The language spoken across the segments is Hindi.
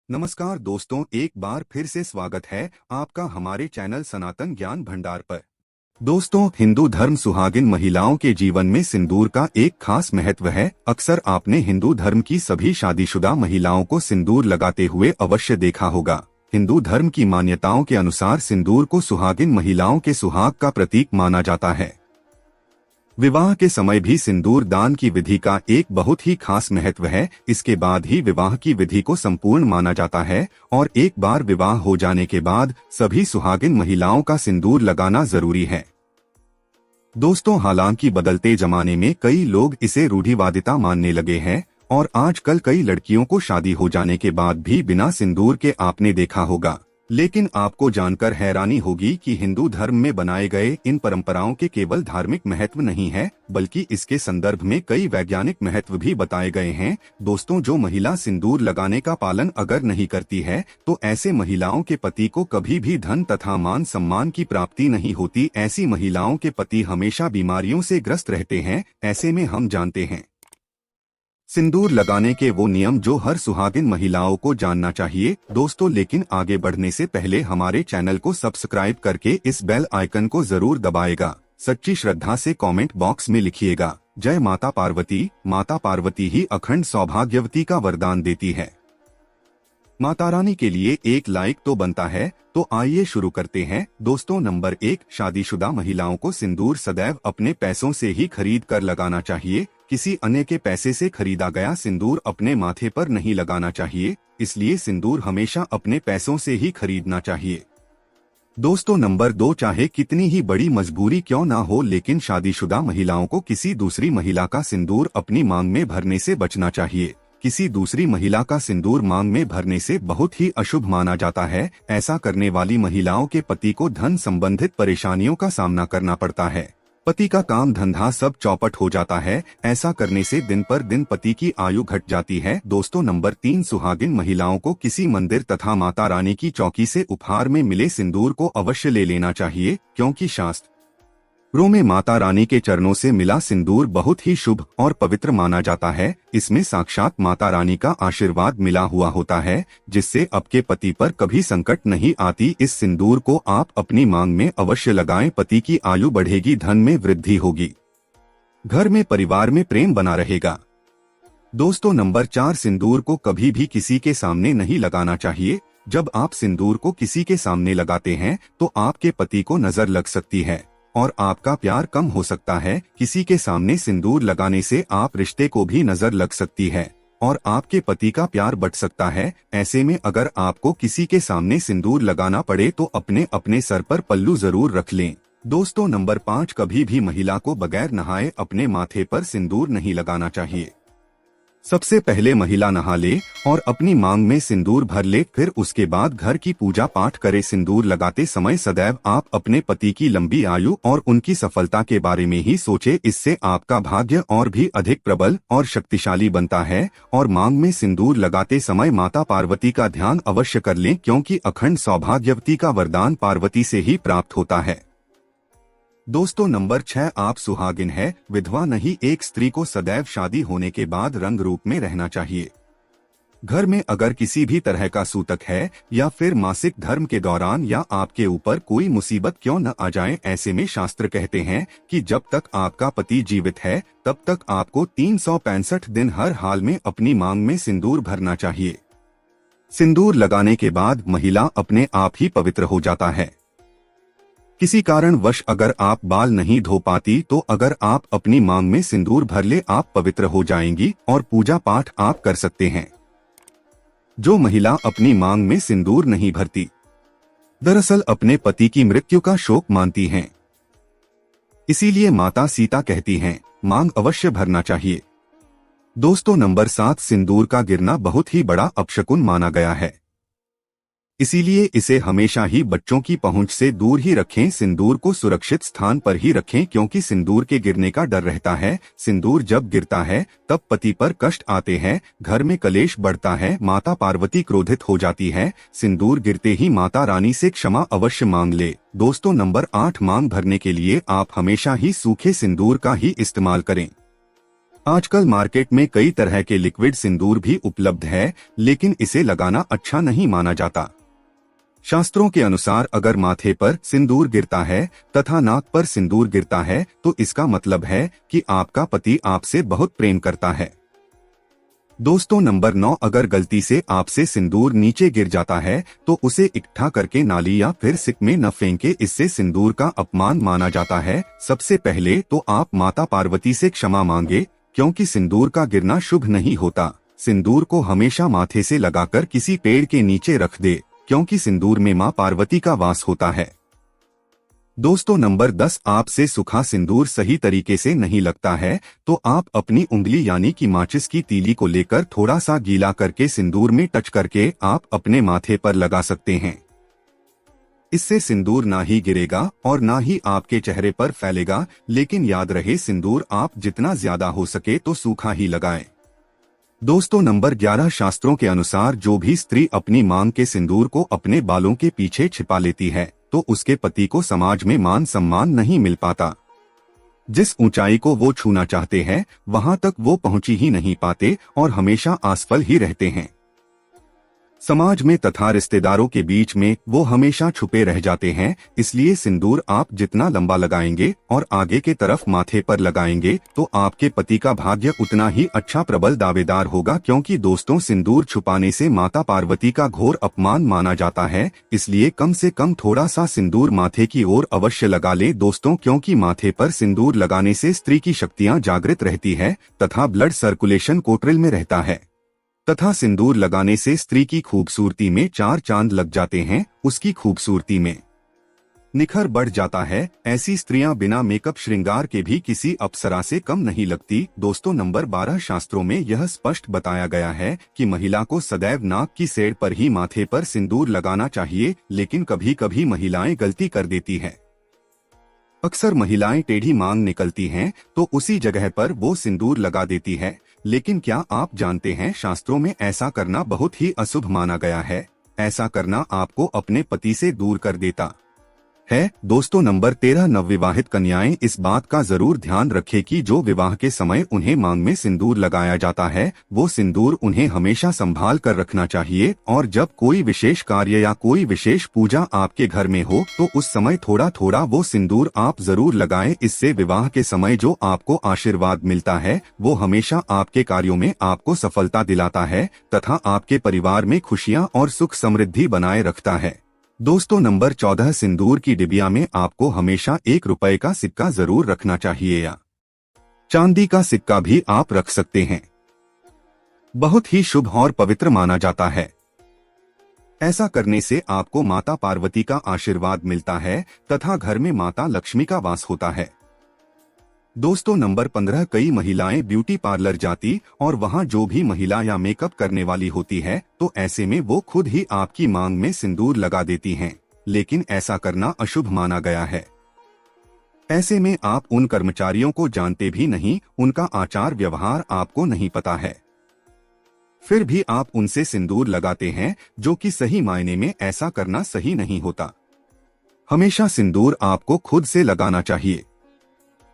नमस्कार दोस्तों, एक बार फिर से स्वागत है आपका हमारे चैनल सनातन ज्ञान भंडार पर। दोस्तों, हिंदू धर्म सुहागिन महिलाओं के जीवन में सिंदूर का एक खास महत्व है। अक्सर आपने हिंदू धर्म की सभी शादीशुदा महिलाओं को सिंदूर लगाते हुए अवश्य देखा होगा। हिंदू धर्म की मान्यताओं के अनुसार सिंदूर को सुहागिन महिलाओं के सुहाग का प्रतीक माना जाता है। विवाह के समय भी सिंदूर दान की विधि का एक बहुत ही खास महत्व है। इसके बाद ही विवाह की विधि को संपूर्ण माना जाता है और एक बार विवाह हो जाने के बाद सभी सुहागिन महिलाओं का सिंदूर लगाना जरूरी है। दोस्तों, हालांकि बदलते जमाने में कई लोग इसे रूढ़िवादिता मानने लगे हैं और आजकल कई लड़कियों को शादी हो जाने के बाद भी बिना सिंदूर के आपने देखा होगा। लेकिन आपको जानकर हैरानी होगी कि हिंदू धर्म में बनाए गए इन परंपराओं के केवल धार्मिक महत्व नहीं है, बल्कि इसके संदर्भ में कई वैज्ञानिक महत्व भी बताए गए हैं। दोस्तों, जो महिला सिंदूर लगाने का पालन अगर नहीं करती है तो ऐसे महिलाओं के पति को कभी भी धन तथा मान सम्मान की प्राप्ति नहीं होती। ऐसी महिलाओं के पति हमेशा बीमारियों से ग्रस्त रहते हैं। ऐसे में हम जानते हैं सिंदूर लगाने के वो नियम जो हर सुहागिन महिलाओं को जानना चाहिए। दोस्तों, लेकिन आगे बढ़ने से पहले हमारे चैनल को सब्सक्राइब करके इस बेल आइकन को जरूर दबाएगा। सच्ची श्रद्धा से कमेंट बॉक्स में लिखिएगा, जय माता पार्वती। माता पार्वती ही अखंड सौभाग्यवती का वरदान देती है। माता रानी के लिए एक लाइक तो बनता है, तो आइए शुरू करते हैं। दोस्तों, नंबर 1, शादीशुदा महिलाओं को सिंदूर सदैव अपने पैसों से ही खरीद कर लगाना चाहिए। किसी अन्य के पैसे से खरीदा गया सिंदूर अपने माथे पर नहीं लगाना चाहिए, इसलिए सिंदूर हमेशा अपने पैसों से ही खरीदना चाहिए। दोस्तों, नंबर 2, चाहे कितनी ही बड़ी मजबूरी क्यों ना हो, लेकिन शादीशुदा महिलाओं को किसी दूसरी महिला का सिंदूर अपनी मांग में भरने से बचना चाहिए। किसी दूसरी महिला का सिंदूर मांग में भरने से बहुत ही अशुभ माना जाता है। ऐसा करने वाली महिलाओं के पति को धन संबंधित परेशानियों का सामना करना पड़ता है। पति का काम धंधा सब चौपट हो जाता है। ऐसा करने से दिन पर दिन पति की आयु घट जाती है। दोस्तों, नंबर 3, सुहागिन महिलाओं को किसी मंदिर तथा माता रानी की चौकी से उपहार में मिले सिंदूर को अवश्य ले लेना चाहिए, क्योंकि शास्त्रों में माता रानी के चरणों से मिला सिंदूर बहुत ही शुभ और पवित्र माना जाता है। इसमें साक्षात माता रानी का आशीर्वाद मिला हुआ होता है, जिससे आपके पति पर कभी संकट नहीं आती। इस सिंदूर को आप अपनी मांग में अवश्य लगाएं। पति की आयु बढ़ेगी, धन में वृद्धि होगी, घर में परिवार में प्रेम बना रहेगा। दोस्तों, नंबर 4, सिंदूर को कभी भी किसी के सामने नहीं लगाना चाहिए। जब आप सिंदूर को किसी के सामने लगाते हैं तो आपके पति को नजर लग सकती है और आपका प्यार कम हो सकता है। किसी के सामने सिंदूर लगाने से आप रिश्ते को भी नजर लग सकती है और आपके पति का प्यार बढ़ सकता है। ऐसे में अगर आपको किसी के सामने सिंदूर लगाना पड़े तो अपने अपने सर पर पल्लू जरूर रख लें। दोस्तों, नंबर 5, कभी भी महिला को बगैर नहाए अपने माथे पर सिंदूर नहीं लगाना चाहिए। सबसे पहले महिला नहा ले और अपनी मांग में सिंदूर भर ले, फिर उसके बाद घर की पूजा पाठ करे। सिंदूर लगाते समय सदैव आप अपने पति की लंबी आयु और उनकी सफलता के बारे में ही सोचे। इससे आपका भाग्य और भी अधिक प्रबल और शक्तिशाली बनता है। और मांग में सिंदूर लगाते समय माता पार्वती का ध्यान अवश्य कर लें, क्योंकि अखंड सौभाग्यवती का वरदान पार्वती से ही प्राप्त होता है। दोस्तों, नंबर 6, आप सुहागिन है, विधवा नहीं। एक स्त्री को सदैव शादी होने के बाद रंग रूप में रहना चाहिए। घर में अगर किसी भी तरह का सूतक है या फिर मासिक धर्म के दौरान या आपके ऊपर कोई मुसीबत क्यों न आ जाए, ऐसे में शास्त्र कहते हैं कि जब तक आपका पति जीवित है तब तक आपको 365 दिन हर हाल में अपनी मांग में सिंदूर भरना चाहिए। सिंदूर लगाने के बाद महिला अपने आप ही पवित्र हो जाता है। किसी कारणवश अगर आप बाल नहीं धो पाती तो अगर आप अपनी मांग में सिंदूर भर ले, आप पवित्र हो जाएंगी और पूजा पाठ आप कर सकते हैं। जो महिला अपनी मांग में सिंदूर नहीं भरती, दरअसल अपने पति की मृत्यु का शोक मानती हैं। इसीलिए माता सीता कहती हैं, मांग अवश्य भरना चाहिए। दोस्तों, नंबर 7, सिंदूर का गिरना बहुत ही बड़ा अपशकुन माना गया है। इसीलिए इसे हमेशा ही बच्चों की पहुंच से दूर ही रखें। सिंदूर को सुरक्षित स्थान पर ही रखें, क्योंकि सिंदूर के गिरने का डर रहता है। सिंदूर जब गिरता है तब पति पर कष्ट आते हैं, घर में कलेश बढ़ता है, माता पार्वती क्रोधित हो जाती है। सिंदूर गिरते ही माता रानी से क्षमा अवश्य मांग ले। दोस्तों, नंबर 8, मांग भरने के लिए आप हमेशा ही सूखे सिंदूर का ही इस्तेमाल करें। आजकल मार्केट में कई तरह के लिक्विड सिंदूर भी उपलब्ध है, लेकिन इसे लगाना अच्छा नहीं माना जाता। शास्त्रों के अनुसार अगर माथे पर सिंदूर गिरता है तथा नाक पर सिंदूर गिरता है तो इसका मतलब है कि आपका पति आपसे बहुत प्रेम करता है। दोस्तों, नंबर 9, अगर गलती से आपसे सिंदूर नीचे गिर जाता है तो उसे इकट्ठा करके नाली या फिर सिक में न फेंके, इससे सिंदूर का अपमान माना जाता है। सबसे पहले तो आप माता पार्वती से क्षमा मांगे, क्योंकि सिंदूर का गिरना शुभ नहीं होता। सिंदूर को हमेशा माथे से लगाकर किसी पेड़ के नीचे रख दे, क्योंकि सिंदूर में मां पार्वती का वास होता है। दोस्तों, नंबर 10, आपसे सूखा सिंदूर सही तरीके से नहीं लगता है तो आप अपनी उंगली यानी कि माचिस की तीली को लेकर थोड़ा सा गीला करके सिंदूर में टच करके आप अपने माथे पर लगा सकते हैं। इससे सिंदूर ना ही गिरेगा और ना ही आपके चेहरे पर फैलेगा, लेकिन याद रहे सिंदूर आप जितना ज्यादा हो सके तो सूखा ही लगाएं। दोस्तों, नंबर 11, शास्त्रों के अनुसार जो भी स्त्री अपनी मांग के सिंदूर को अपने बालों के पीछे छिपा लेती है तो उसके पति को समाज में मान सम्मान नहीं मिल पाता। जिस ऊंचाई को वो छूना चाहते हैं वहां तक वो पहुंच ही नहीं पाते और हमेशा असफल ही रहते हैं। समाज में तथा रिश्तेदारों के बीच में वो हमेशा छुपे रह जाते हैं। इसलिए सिंदूर आप जितना लंबा लगाएंगे और आगे के तरफ माथे पर लगाएंगे तो आपके पति का भाग्य उतना ही अच्छा प्रबल दावेदार होगा, क्योंकि दोस्तों सिंदूर छुपाने से माता पार्वती का घोर अपमान माना जाता है। इसलिए कम से कम थोड़ा सा सिंदूर माथे की ओर अवश्य लगा ले दोस्तों, क्योंकि माथे पर सिंदूर लगाने से स्त्री की शक्तियाँ जागृत रहती है तथा ब्लड सर्कुलेशन कोटरिल में रहता है तथा सिंदूर लगाने से स्त्री की खूबसूरती में 4 चांद लग जाते हैं, उसकी खूबसूरती में निखर बढ़ जाता है। ऐसी स्त्रियां बिना मेकअप श्रृंगार के भी किसी अप्सरा से कम नहीं लगती। दोस्तों, नंबर 12, शास्त्रों में यह स्पष्ट बताया गया है कि महिला को सदैव नाक की सेड़ पर ही माथे पर सिंदूर लगाना चाहिए, लेकिन कभी कभी महिलाएं गलती कर देती हैं। अक्सर महिलाएं टेढ़ी मांग निकलती हैं तो उसी जगह पर वो सिंदूर लगा देती है, लेकिन क्या आप जानते हैं शास्त्रों में ऐसा करना बहुत ही अशुभ माना गया है। ऐसा करना आपको अपने पति से दूर कर देता है। दोस्तों, नंबर 13, नवविवाहित कन्याएं इस बात का जरूर ध्यान रखें कि जो विवाह के समय उन्हें मांग में सिंदूर लगाया जाता है वो सिंदूर उन्हें हमेशा संभाल कर रखना चाहिए, और जब कोई विशेष कार्य या कोई विशेष पूजा आपके घर में हो तो उस समय थोड़ा थोड़ा वो सिंदूर आप जरूर लगाएं। इससे विवाह के समय जो आपको आशीर्वाद मिलता है वो हमेशा आपके कार्यों में आपको सफलता दिलाता है तथा आपके परिवार में खुशियां और सुख समृद्धि बनाए रखता है। दोस्तों, नंबर 14, सिंदूर की डिबिया में आपको हमेशा 1 रुपए का सिक्का जरूर रखना चाहिए या चांदी का सिक्का भी आप रख सकते हैं। बहुत ही शुभ और पवित्र माना जाता है। ऐसा करने से आपको माता पार्वती का आशीर्वाद मिलता है तथा घर में माता लक्ष्मी का वास होता है। दोस्तों, नंबर 15, कई महिलाएं ब्यूटी पार्लर जाती और वहां जो भी महिला या मेकअप करने वाली होती है तो ऐसे में वो खुद ही आपकी मांग में सिंदूर लगा देती हैं, लेकिन ऐसा करना अशुभ माना गया है। ऐसे में आप उन कर्मचारियों को जानते भी नहीं, उनका आचार व्यवहार आपको नहीं पता है, फिर भी आप उनसे सिंदूर लगाते हैं, जो कि सही मायने में ऐसा करना सही नहीं होता। हमेशा सिंदूर आपको खुद से लगाना चाहिए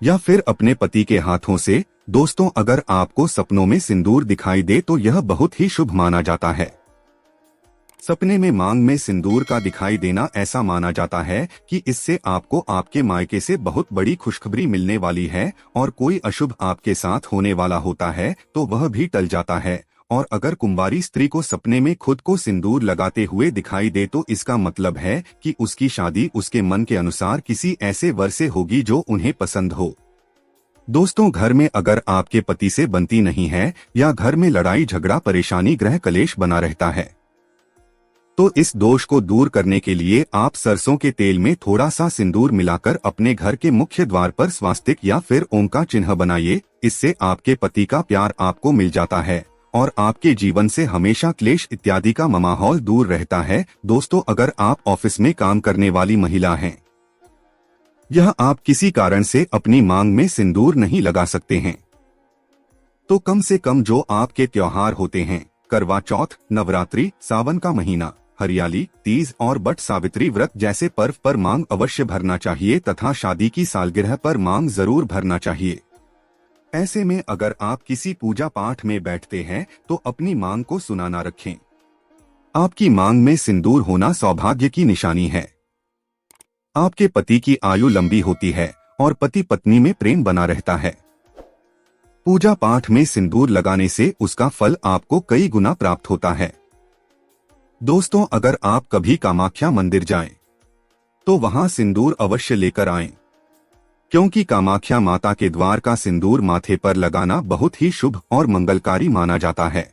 या फिर अपने पति के हाथों से। दोस्तों, अगर आपको सपनों में सिंदूर दिखाई दे तो यह बहुत ही शुभ माना जाता है। सपने में मांग में सिंदूर का दिखाई देना ऐसा माना जाता है कि इससे आपको आपके मायके से बहुत बड़ी खुशखबरी मिलने वाली है, और कोई अशुभ आपके साथ होने वाला होता है तो वह भी टल जाता है। और अगर कुंवारी स्त्री को सपने में खुद को सिंदूर लगाते हुए दिखाई दे तो इसका मतलब है कि उसकी शादी उसके मन के अनुसार किसी ऐसे वर से होगी जो उन्हें पसंद हो। दोस्तों, घर में अगर आपके पति से बनती नहीं है या घर में लड़ाई झगड़ा परेशानी ग्रह कलेश बना रहता है तो इस दोष को दूर करने के लिए आप सरसों के तेल में थोड़ा सा सिंदूर मिलाकर अपने घर के मुख्य द्वार पर स्वास्तिक या फिर ओम का चिन्ह बनाइए। इससे आपके पति का प्यार आपको मिल जाता है और आपके जीवन से हमेशा क्लेश इत्यादि का माहौल दूर रहता है। दोस्तों, अगर आप ऑफिस में काम करने वाली महिला हैं, यह आप किसी कारण से अपनी मांग में सिंदूर नहीं लगा सकते हैं तो कम से कम जो आपके त्योहार होते हैं, करवा चौथ, नवरात्रि, सावन का महीना, हरियाली, तीज और बट सावित्री व्रत जैसे पर्व पर मांग अवश्य भरना चाहिए तथा शादी की सालगिरह पर मांग जरूर भरना चाहिए। ऐसे में अगर आप किसी पूजा पाठ में बैठते हैं तो अपनी मांग को सुना ना रखें। आपकी मांग में सिंदूर होना सौभाग्य की निशानी है। आपके पति की आयु लंबी होती है और पति पत्नी में प्रेम बना रहता है। पूजा पाठ में सिंदूर लगाने से उसका फल आपको कई गुना प्राप्त होता है। दोस्तों, अगर आप कभी कामाख्या मंदिर जाएं, तो वहां सिंदूर अवश्य लेकर आएं, क्योंकि कामाख्या माता के द्वार का सिंदूर माथे पर लगाना बहुत ही शुभ और मंगलकारी माना जाता है।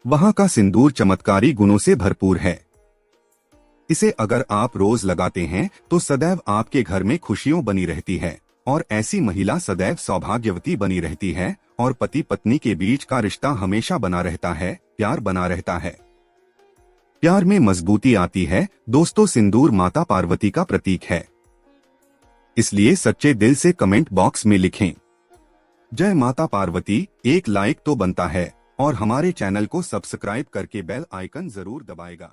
वहां का सिंदूर चमत्कारी गुणों से भरपूर है। इसे अगर आप रोज लगाते हैं तो सदैव आपके घर में खुशियों बनी रहती है और ऐसी महिला सदैव सौभाग्यवती बनी रहती है और पति पत्नी के बीच का रिश्ता हमेशा बना रहता है, प्यार बना रहता है। प्यार में मजबूती आती है। दोस्तों, सिंदूर माता पार्वती का प्रतीक है, इसलिए सच्चे दिल से कमेंट बॉक्स में लिखें जय माता पार्वती। एक लाइक तो बनता है और हमारे चैनल को सब्सक्राइब करके बेल आइकन जरूर दबाएगा।